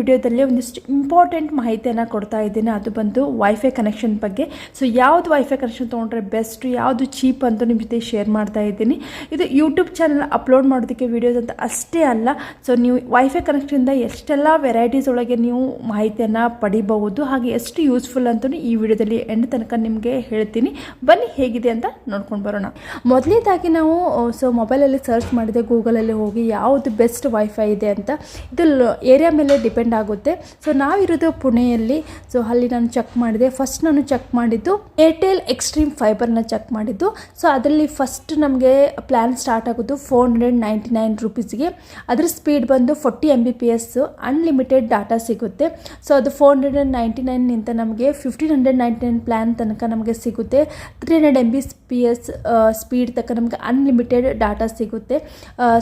ವಿಡಿಯೋದಲ್ಲಿ ಒಂದಿಷ್ಟು ಇಂಪಾರ್ಟೆಂಟ್ ಮಾಹಿತಿಯನ್ನು ಕೊಡ್ತಾ ಇದ್ದೀನಿ. ಅದು ಬಂದು ವೈಫೈ ಕನೆಕ್ಷನ್ ಬಗ್ಗೆ. ಸೊ ಯಾವುದು ವೈಫೈ ಕನೆಕ್ಷನ್ ತೊಗೊಂಡ್ರೆ ಬೆಸ್ಟ್, ಯಾವುದು ಚೀಪ್ ಅಂತ ನಿಮ್ಮ ಜೊತೆ ಶೇರ್ ಮಾಡ್ತಾ ಇದ್ದೀನಿ. ಇದು ಯೂಟ್ಯೂಬ್ ಚಾನಲ್ ಅಪ್ಲೋಡ್ ಮಾಡೋದಕ್ಕೆ ವೀಡಿಯೋಸ್ ಅಂತ ಅಷ್ಟೇ ಅಲ್ಲ. ಸೊ ನೀವು ವೈಫೈ ಕನೆಕ್ಷನಿಂದ ಎಷ್ಟೆಲ್ಲ ವೆರೈಟೀಸ್ ಒಳಗೆ ನೀವು ಮಾಹಿತಿಯನ್ನು ಪಡಿಬಹುದು, ಹಾಗೆ ಎಷ್ಟು ಯೂಸ್ಫುಲ್ ಅಂತಲೂ ಈ ವಿಡಿಯೋದಲ್ಲಿ ಎಂಡ್ ತನಕ ನಿಮಗೆ ಹೇಳ್ತೀನಿ. ಬನ್ನಿ ಹೇಗಿದೆ ಅಂತ ನೋಡ್ಕೊಂಡು ಬರೋಣ. ಮೊದಲನೇದಾಗಿ ನಾವು ಮೊಬೈಲಲ್ಲಿ ಸರ್ಚ್ ಮಾಡಿದೆ, ಗೂಗಲಲ್ಲಿ ಹೋಗಿ ಯಾವುದು ಬೆಸ್ಟ್ ವೈಫೈ ಇದೆ ಅಂತ. ಇದು ಏರಿಯಾ ಮೇಲೆ ಡಿಪೆಂಡ್ ಆಗುತ್ತೆ. ಸೊ ನಾವಿರೋದು ಪುಣೆಯಲ್ಲಿ. ಸೊ ಅಲ್ಲಿ ನಾನು ಚೆಕ್ ಮಾಡಿದೆ. ಫಸ್ಟ್ ನಾನು ಚೆಕ್ ಮಾಡಿದ್ದು ಏರ್ಟೆಲ್ ಎಕ್ಸ್ಟ್ರೀಮ್ ಫೈಬರ್ನ ಚೆಕ್ ಮಾಡಿದ್ದು. ಸೊ ಅದರಲ್ಲಿ ಫಸ್ಟ್ ನಮಗೆ ಪ್ಲ್ಯಾನ್ ಸ್ಟಾರ್ಟ್ ಆಗೋದು 499 ರೂಪೀಸ್ಗೆ. ಅದರ ಸ್ಪೀಡ್ ಬಂದು 40 Mbps ಅನ್ಲಿಮಿಟೆಡ್ ಡಾಟಾ ಸಿಗುತ್ತೆ. ಸೊ ಅದು 499ನಿಂದ ನಮಗೆ 1599 ಪ್ಲ್ಯಾನ್ ತನಕ ನಮಗೆ ಸಿಗುತ್ತೆ. 300 Mbps ಸ್ಪೀಡ್ ತನಕ ನಮಗೆ ಅನ್ಲಿಮಿಟೆಡ್ ಡಾಟಾ ಸಿಗುತ್ತೆ.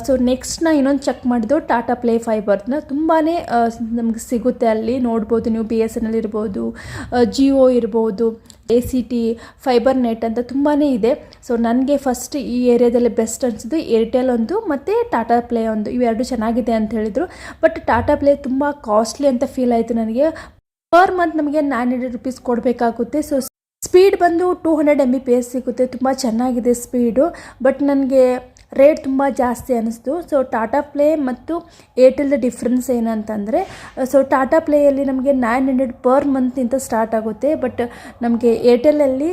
ಸೊ ನೆಕ್ಸ್ಟ್ ನಾ ಇನ್ನೊಂದು ಚೆಕ್ ಮಾಡಿದ್ದು ಟಾಟಾ ಪ್ಲೇ ಫೈಬರ್ನ. ತುಂಬಾ ನಮಗೆ ಸಿಗುತ್ತೆ ಅಲ್ಲಿ, ನೋಡ್ಬೋದು ನೀವು. BSNL ಇರ್ಬೋದು, ಜಿಯೋ ಇರ್ಬೋದು, ACT ಫೈಬರ್ ನೆಟ್ ಅಂತ ತುಂಬಾ ಇದೆ. ಸೊ ನನಗೆ ಫಸ್ಟ್ ಈ ಏರಿಯಾದಲ್ಲಿ ಬೆಸ್ಟ್ ಅನಿಸಿದ್ದು ಏರ್ಟೆಲ್ ಒಂದು ಮತ್ತು ಟಾಟಾ ಪ್ಲೇ ಒಂದು. ಇವೆರಡು ಚೆನ್ನಾಗಿದೆ ಅಂತ ಹೇಳಿದರು. ಬಟ್ ಟಾಟಾ ಪ್ಲೇ ತುಂಬ ಕಾಸ್ಟ್ಲಿ ಅಂತ ಫೀಲ್ ಆಯಿತು ನನಗೆ. ಪರ್ ಮಂತ್ ನಮಗೆ 900 ರೂಪೀಸ್ ಕೊಡಬೇಕಾಗುತ್ತೆ. ಸೊ ಸ್ಪೀಡ್ ಬಂದು 200 Mbps ಸಿಗುತ್ತೆ. ತುಂಬ ಚೆನ್ನಾಗಿದೆ ಸ್ಪೀಡು. ಬಟ್ ನನಗೆ ರೇಟ್ ತುಂಬ ಜಾಸ್ತಿ ಅನ್ನಿಸ್ತು. ಸೊ ಟಾಟಾ ಪ್ಲೇ ಮತ್ತು ಏರ್ಟೆಲ್ದ ಡಿಫ್ರೆನ್ಸ್ ಏನಂತಂದರೆ, ಸೊ ಟಾಟಾ ಪ್ಲೇಯಲ್ಲಿ ನಮಗೆ 900 ಪರ್ ಮಂತಿಂದ ಸ್ಟಾರ್ಟ್ ಆಗುತ್ತೆ. ಬಟ್ ನಮಗೆ ಏರ್ಟೆಲಲ್ಲಿ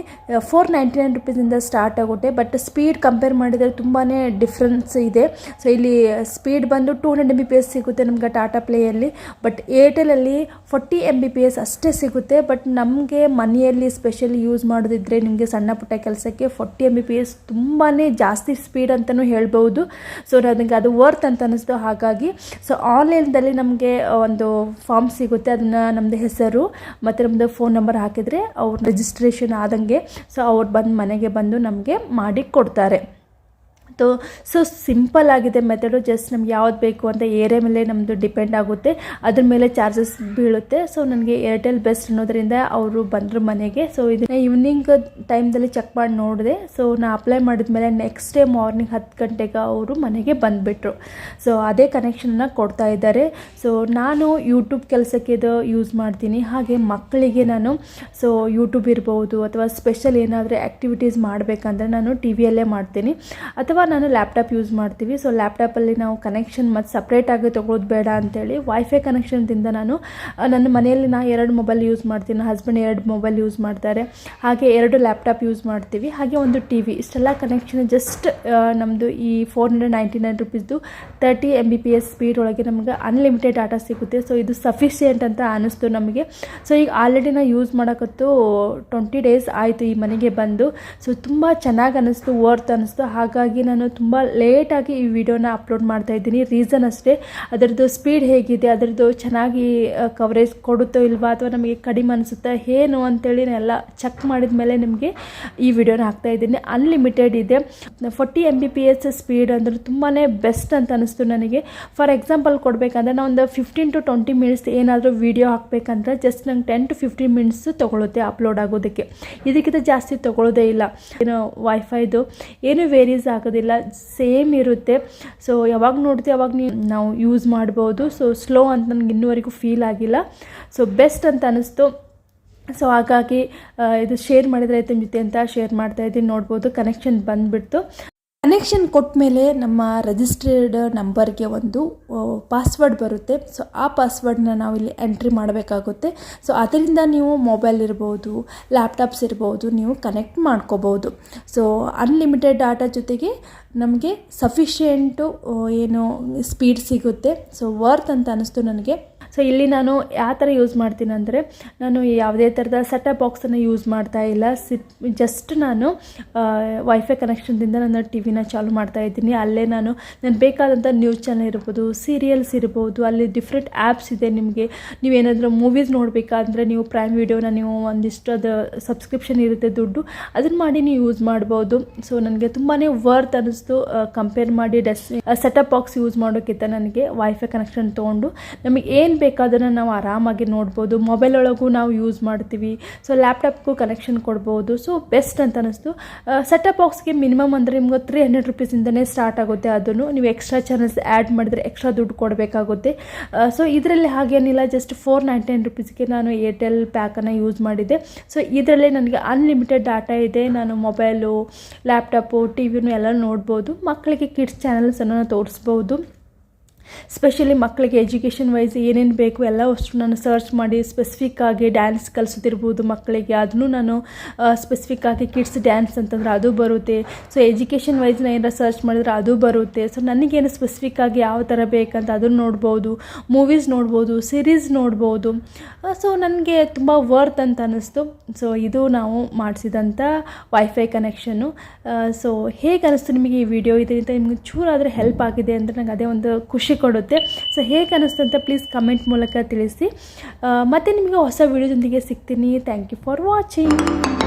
499 ರೂಪೀಸಿಂದ ಸ್ಟಾರ್ಟ್ ಆಗುತ್ತೆ. ಬಟ್ ಸ್ಪೀಡ್ ಕಂಪೇರ್ ಮಾಡಿದರೆ ತುಂಬಾ ಡಿಫ್ರೆನ್ಸ್ ಇದೆ. ಸೊ ಇಲ್ಲಿ ಸ್ಪೀಡ್ ಬಂದು 200 Mbps ಸಿಗುತ್ತೆ ನಮಗೆ ಟಾಟಾ ಪ್ಲೇಯಲ್ಲಿ. ಬಟ್ ಏರ್ಟೆಲಲ್ಲಿ 40 Mbps ಅಷ್ಟೇ ಸಿಗುತ್ತೆ. ಬಟ್ ನಮಗೆ ಮನೆಯಲ್ಲಿ ಸ್ಪೆಷಲಿ ಯೂಸ್ ಮಾಡೋದಿದ್ರೆ ನಿಮಗೆ ಸಣ್ಣ ಪುಟ್ಟ ಕೆಲಸಕ್ಕೆ 40 Mbps ತುಂಬಾ ಜಾಸ್ತಿ ಸ್ಪೀಡ್ ಅಂತಲೂ ಹೇಳ್ಬೋದು. ಸೊ ನನಗೆ ಅದು ವರ್ತ್ ಅಂತ ಅನ್ನಿಸ್ತು. ಹಾಗಾಗಿ ಸೊ ಆನ್ಲೈನ್ದಲ್ಲಿ ನಮಗೆ ಒಂದು ಫಾರ್ಮ್ ಸಿಗುತ್ತೆ. ಅದನ್ನು ನಮ್ಮದು ಹೆಸರು ಮತ್ತು ನಮ್ಮದು ಫೋನ್ ನಂಬರ್ ಹಾಕಿದರೆ ಅವ್ರು ರಿಜಿಸ್ಟ್ರೇಷನ್ ಆದಂಗೆ ಸೊ ಅವ್ರು ಬಂದು ಮನೆಗೆ ಬಂದು ನಮಗೆ ಮಾಡಿ ಕೊಡ್ತಾರೆ. ಸೊ ಸಿಂಪಲ್ ಆಗಿದೆ ಮೆಥಡು. ಜಸ್ಟ್ ನಮ್ಗೆ ಯಾವ್ದು ಬೇಕು ಅಂತ ಏರಿಯಾ ಮೇಲೆ ನಮ್ಮದು ಡಿಪೆಂಡ್ ಆಗುತ್ತೆ, ಅದ್ರ ಮೇಲೆ ಚಾರ್ಜಸ್ ಬೀಳುತ್ತೆ. ಸೊ ನನಗೆ ಏರ್ಟೆಲ್ ಬೆಸ್ಟ್ ಅನ್ನೋದ್ರಿಂದ ಅವರು ಬಂದರು ಮನೆಗೆ. ಸೊ ಇದನ್ನ ಈವ್ನಿಂಗ್ ಟೈಮ್ದಲ್ಲಿ ಚೆಕ್ ಮಾಡಿ ನೋಡಿದೆ. ಸೊ ನಾ ಅಪ್ಲೈ ಮಾಡಿದ್ಮೇಲೆ ನೆಕ್ಸ್ಟ್ ಡೇ ಮಾರ್ನಿಂಗ್ 10 ಗಂಟೆಗೆ ಅವರು ಮನೆಗೆ ಬಂದುಬಿಟ್ರು. ಸೊ ಅದೇ ಕನೆಕ್ಷನ್ನ ಕೊಡ್ತಾ ಇದ್ದಾರೆ. ಸೊ ನಾನು ಯೂಟ್ಯೂಬ್ ಕೆಲಸಕ್ಕೆ ಇದು ಯೂಸ್ ಮಾಡ್ತೀನಿ. ಹಾಗೆ ಮಕ್ಕಳಿಗೆ ನಾನು ಸೊ ಯೂಟ್ಯೂಬ್ ಇರ್ಬೋದು ಅಥವಾ ಸ್ಪೆಷಲ್ ಏನಾದರೂ ಆ್ಯಕ್ಟಿವಿಟೀಸ್ ಮಾಡಬೇಕಂದ್ರೆ ನಾನು TVಯಲ್ಲೇ ಮಾಡ್ತೀನಿ. ಅಥವಾ ನಾನು ಲ್ಯಾಪ್ಟಾಪ್ ಯೂಸ್ ಮಾಡ್ತೀವಿ. ಸೊ ಲ್ಯಾಪ್ಟಾಪಲ್ಲಿ ನಾವು ಕನೆಕ್ಷನ್ ಮತ್ತು ಸಪ್ರೇಟಾಗಿ ತೊಗೊಳೋದು ಬೇಡ ಅಂತೇಳಿ ವೈಫೈ ಕನೆಕ್ಷನ್ದಿಂದ ನಾನು ನನ್ನ ಮನೆಯಲ್ಲಿ 2 ಮೊಬೈಲ್ ಯೂಸ್ ಮಾಡ್ತೀನಿ. ನನ್ನ ಹಸ್ಬೆಂಡ್ 2 ಮೊಬೈಲ್ ಯೂಸ್ ಮಾಡ್ತಾರೆ. ಹಾಗೆ 2 ಲ್ಯಾಪ್ಟಾಪ್ ಯೂಸ್ ಮಾಡ್ತೀವಿ. ಹಾಗೆ ಒಂದು TV. ಇಷ್ಟೆಲ್ಲ ಕನೆಕ್ಷನ್ ಜಸ್ಟ್ ನಮ್ಮದು ಈ 499 ರೂಪೀಸ್ದು 30 Mbps ಸ್ಪೀಡ್ ಒಳಗೆ ನಮಗೆ ಅನ್ಲಿಮಿಟೆಡ್ ಡಾಟಾ ಸಿಗುತ್ತೆ. ಸೊ ಇದು ಸಫಿಷಿಯೆಂಟ್ ಅಂತ ಅನ್ನಿಸ್ತು ನಮಗೆ. ಸೊ ಈಗ ಆಲ್ರೆಡಿ ನಾನು ಯೂಸ್ ಮಾಡೋಕ್ಕಂತೂ 20 ಡೇಸ್ ಆಯಿತು ಈ ಮನೆಗೆ ಬಂದು. ಸೊ ತುಂಬ ಚೆನ್ನಾಗಿ ಅನ್ನಿಸ್ತು, ವರ್ತ್ ಅನ್ನಿಸ್ತು. ಹಾಗಾಗಿ ನಾನು ತುಂಬ ಲೇಟಾಗಿ ಈ ವಿಡಿಯೋನ ಅಪ್ಲೋಡ್ ಮಾಡ್ತಾ ಇದ್ದೀನಿ. ರೀಸನ್ ಅಷ್ಟೇ, ಅದರದ್ದು ಸ್ಪೀಡ್ ಹೇಗಿದೆ, ಅದರದ್ದು ಚೆನ್ನಾಗಿ ಕವರೇಜ್ ಕೊಡುತ್ತೋ ಇಲ್ವಾ ಅಥವಾ ನಮಗೆ ಕಡಿಮೆ ಅನಿಸುತ್ತಾ ಏನು ಅಂತೇಳಿ ಎಲ್ಲ ಚೆಕ್ ಮಾಡಿದ ಮೇಲೆ ನಿಮಗೆ ಈ ವಿಡಿಯೋನ ಹಾಕ್ತಾ ಇದ್ದೀನಿ. ಅನ್ಲಿಮಿಟೆಡ್ ಇದೆ. 40 Mbps ಸ್ಪೀಡ್ ಅಂದರೆ ತುಂಬಾ ಬೆಸ್ಟ್ ಅಂತ ಅನಿಸ್ತು ನನಗೆ. ಫಾರ್ ಎಕ್ಸಾಂಪಲ್ ಕೊಡಬೇಕಂದ್ರೆ ನಾವು ಒಂದು 15 to 20 ಮಿನಿಟ್ಸ್ ಏನಾದರೂ ವಿಡಿಯೋ ಹಾಕಬೇಕಂದ್ರೆ ಜಸ್ಟ್ ನಂಗೆ 10 to 15 ಮಿನಿಟ್ಸ್ ತೊಗೊಳುತ್ತೆ ಅಪ್ಲೋಡ್ ಆಗೋದಕ್ಕೆ. ಇದಕ್ಕಿಂತ ಜಾಸ್ತಿ ತೊಗೊಳ್ಳೋದೇ ಇಲ್ಲ. ಏನು ವೈಫೈದು ಏನು ವೇರೀಸ್ ಆಗೋದಿಲ್ಲ, ಸೇಮ್ ಇರುತ್ತೆ. ಸೊ ಯಾವಾಗ ನೋಡ್ತೀವಿ ಅವಾಗ ನಾವು ಯೂಸ್ ಮಾಡ್ಬೋದು. ಸೊ ಸ್ಲೋ ಅಂತ ನನಗೆ ಇನ್ನೂವರೆಗೂ ಫೀಲ್ ಆಗಿಲ್ಲ. ಸೊ ಬೆಸ್ಟ್ ಅಂತ ಅನ್ನಿಸ್ತು. ಸೊ ಹಾಗಾಗಿ ಇದು ಶೇರ್ ಮಾಡಿದರೆ ಆಯ್ತು ನಿಮ್ಮ ಜೊತೆ ಅಂತ ಶೇರ್ ಮಾಡ್ತಾ ಇದ್ದೀನಿ. ನೋಡ್ಬೋದು ಕನೆಕ್ಷನ್ ಬಂದುಬಿಡ್ತು. ಕನೆಕ್ಷನ್ ಕೊಟ್ಟ ಮೇಲೆ ನಮ್ಮ ರಿಜಿಸ್ಟರ್ಡ್ ನಂಬರ್ಗೆ ಒಂದು ಪಾಸ್ವರ್ಡ್ ಬರುತ್ತೆ. ಸೊ ಆ ಪಾಸ್ವರ್ಡನ್ನ ನಾವು ಇಲ್ಲಿ ಎಂಟ್ರಿ ಮಾಡಬೇಕಾಗುತ್ತೆ. ಸೊ ಅದರಿಂದ ನೀವು ಮೊಬೈಲ್ ಇರ್ಬೋದು, ಲ್ಯಾಪ್ಟಾಪ್ಸ್ ಇರ್ಬೋದು, ನೀವು ಕನೆಕ್ಟ್ ಮಾಡ್ಕೋಬೋದು. ಸೊ ಅನ್ಲಿಮಿಟೆಡ್ ಡಾಟಾ ಜೊತೆಗೆ ನಮಗೆ ಸಫಿಷಿಯೆಂಟು ಏನು ಸ್ಪೀಡ್ ಸಿಗುತ್ತೆ. ಸೊ ವರ್ತ್ ಅಂತ ಅನ್ನಿಸ್ತು ನನಗೆ. ಸೊ ಇಲ್ಲಿ ನಾನು ಯಾವ ಥರ ಯೂಸ್ ಮಾಡ್ತೀನಿ ಅಂದರೆ, ನಾನು ಯಾವುದೇ ಥರದ ಸೆಟಪ್ ಬಾಕ್ಸನ್ನು ಯೂಸ್ ಮಾಡ್ತಾ ಇಲ್ಲ. ಜಸ್ಟ್ ನಾನು ವೈಫೈ ಕನೆಕ್ಷನ್ದಿಂದ ನನ್ನ TVನ ಚಾಲು ಮಾಡ್ತಾ ಇದ್ದೀನಿ. ಅಲ್ಲೇ ನಾನು ಬೇಕಾದಂಥ ನ್ಯೂಸ್ ಚಾನಲ್ ಇರ್ಬೋದು, ಸೀರಿಯಲ್ಸ್ ಇರ್ಬೋದು, ಅಲ್ಲಿ ಡಿಫ್ರೆಂಟ್ ಆ್ಯಪ್ಸ್ ಇದೆ. ನಿಮಗೆ ನೀವೇನಾದರೂ ಮೂವೀಸ್ ನೋಡಬೇಕಾದ್ರೆ ನೀವು ಪ್ರೈಮ್ ವಿಡಿಯೋನ ನೀವು ಒಂದಿಷ್ಟು ಅದು ಸಬ್ಸ್ಕ್ರಿಪ್ಷನ್ ಇರುತ್ತೆ ದುಡ್ಡು, ಅದನ್ನು ಮಾಡಿ ನೀವು ಯೂಸ್ ಮಾಡ್ಬೋದು. ಸೊ ನನಗೆ ತುಂಬಾ ವರ್ತ್ ಅನ್ನಿಸ್ತು ಕಂಪೇರ್ ಮಾಡಿ ಸೆಟಪ್ ಬಾಕ್ಸ್ ಯೂಸ್ ಮಾಡೋಕ್ಕಿಂತ. ನನಗೆ ವೈಫೈ ಕನೆಕ್ಷನ್ ತೊಗೊಂಡು ನಮಗೆ ಏನು ಬೇಕಾದನ್ನು ನಾವು ಆರಾಮಾಗಿ ನೋಡ್ಬೋದು. ಮೊಬೈಲ್ ಒಳಗೂ ನಾವು ಯೂಸ್ ಮಾಡ್ತೀವಿ. ಸೊ ಲ್ಯಾಪ್ಟಾಪ್ಗೂ ಕನೆಕ್ಷನ್ ಕೊಡ್ಬೋದು. ಸೊ ಬೆಸ್ಟ್ ಅಂತ ಅನ್ನಿಸ್ತು. ಸೆಟಪ್ ಬಾಕ್ಸ್ಗೆ ಮಿನಿಮಮ್ ಅಂದರೆ ನಿಮ್ಗೆ 300 ರುಪೀಸಿಂದನೇ ಸ್ಟಾರ್ಟ್ ಆಗುತ್ತೆ. ಅದನ್ನು ನೀವು ಎಕ್ಸ್ಟ್ರಾ ಚಾನಲ್ಸ್ ಆ್ಯಡ್ ಮಾಡಿದರೆ ಎಕ್ಸ್ಟ್ರಾ ದುಡ್ಡು ಕೊಡಬೇಕಾಗುತ್ತೆ. ಸೊ ಇದರಲ್ಲಿ ಹಾಗೇನಿಲ್ಲ, ಜಸ್ಟ್ 499 ರುಪೀಸ್ಗೆ ನಾನು ಏರ್ಟೆಲ್ ಪ್ಯಾಕನ್ನು ಯೂಸ್ ಮಾಡಿದ್ದೆ. ಸೊ ಇದರಲ್ಲೇ ನನಗೆ ಅನ್ಲಿಮಿಟೆಡ್ ಡಾಟಾ ಇದೆ. ನಾನು ಮೊಬೈಲು, ಲ್ಯಾಪ್ಟಾಪು, ಟಿ ವಿನೂ ಎಲ್ಲ ನೋಡ್ಬೋದು. ಮಕ್ಕಳಿಗೆ ಕಿಡ್ಸ್ ಚಾನಲ್ಸನ್ನು ತೋರಿಸ್ಬೋದು. ಸ್ಪೆಷಲಿ ಮಕ್ಕಳಿಗೆ ಎಜುಕೇಷನ್ ವೈಸ್ ಏನೇನು ಬೇಕು ಎಲ್ಲ ಅಷ್ಟು ನಾನು ಸರ್ಚ್ ಮಾಡಿ ಸ್ಪೆಸಿಫಿಕ್ಕಾಗಿ ಡ್ಯಾನ್ಸ್ ಕಲಿಸೋದಿರ್ಬೋದು ಮಕ್ಕಳಿಗೆ, ಅದನ್ನು ನಾನು ಸ್ಪೆಸಿಫಿಕ್ಕಾಗಿ ಕಿಡ್ಸ್ ಡ್ಯಾನ್ಸ್ ಅಂತಂದರೆ ಅದು ಬರುತ್ತೆ. ಸೊ ಎಜುಕೇಷನ್ ವೈಸ್ನ ಏನಾರ ಸರ್ಚ್ ಮಾಡಿದ್ರೆ ಅದು ಬರುತ್ತೆ. ಸೊ ನನಗೇನು ಸ್ಪೆಸಿಫಿಕ್ಕಾಗಿ ಯಾವ ಥರ ಬೇಕಂತ ಅದನ್ನು ನೋಡ್ಬೋದು, ಮೂವೀಸ್ ನೋಡ್ಬೋದು, ಸೀರೀಸ್ ನೋಡ್ಬೋದು. ಸೊ ನನಗೆ ತುಂಬ ವರ್ತ್ ಅಂತ ಅನ್ನಿಸ್ತು. ಸೊ ಇದು ನಾವು ಮಾಡಿಸಿದಂಥ ವೈಫೈ ಕನೆಕ್ಷನ್ನು. ಸೊ ಹೇಗೆ ಅನ್ನಿಸ್ತು ನಿಮಗೆ ಈ ವಿಡಿಯೋ? ಇದರಿಂದ ನಿಮಗೆ ಚೂರಾದರೆ ಹೆಲ್ಪ್ ಆಗಿದೆ ಅಂದರೆ ನನಗೆ ಅದೇ ಒಂದು ಖುಷಿ ಕೊಡುತ್ತೆ. ಸೊ ಹೇಗೆ ಅನ್ನಿಸ್ತು ಅಂತ ಪ್ಲೀಸ್ ಕಮೆಂಟ್ ಮೂಲಕ ತಿಳಿಸಿ. ಮತ್ತು ನಿಮಗೆ ಹೊಸ ವಿಡಿಯೋದೊಂದಿಗೆ ಸಿಗ್ತೀನಿ. Thank you for watching.